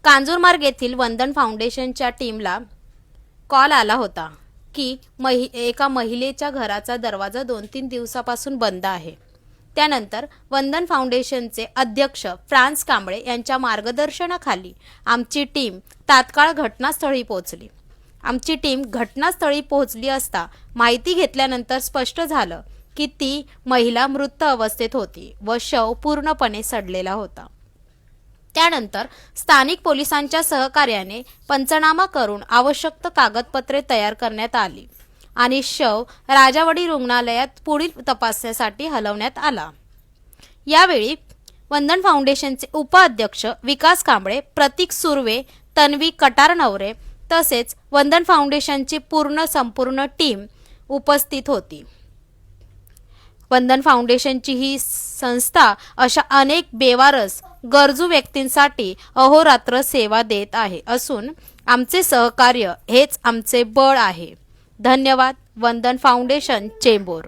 कांजूरमार्ग येथील वंदन फाउंडेशनच्या टीमला कॉल आला होता की एका महिलेच्या घराचा दरवाजा 2-3 दिवसापासून बंद आहे। त्यानंतर वंदन फाउंडेशनचे अध्यक्ष फ्रान्स कांबळे यांच्या मार्गदर्शनाखाली आमची टीम तात्काळ घटनास्थळी पोहोचली। आमची टीम घटनास्थळी पोहोचली असता माहिती घेतल्यानंतर स्पष्ट झालं की ती महिला मृत अवस्थेत होती व शव पूर्णपणे सडलेला होता। त्यानंतर स्थानिक पोलिसांच्या सहकार्याने पंचनामा करून आवश्यक कागदपत्रे तयार करण्यात आली आणि शव राजावाडी रुग्णालयात पुढील तपासण्यासाठी हलवण्यात आला। यावेळी वंदन फाउंडेशनचे उपाध्यक्ष विकास कांबळे, प्रतीक सुर्वे, तन्वी कटारनवरे तसेच वंदन फाउंडेशनची संपूर्ण टीम उपस्थित होती। वंदन फाउंडेशनची ही संस्था अशा अनेक बेवारस गरजू व्यक्तींसाठी अहोरात्र सेवा देत आहे असून आमचे सहकार्य हेच आमचे बळ आहे। धन्यवाद। वंदन फाउंडेशन, चेंबूर।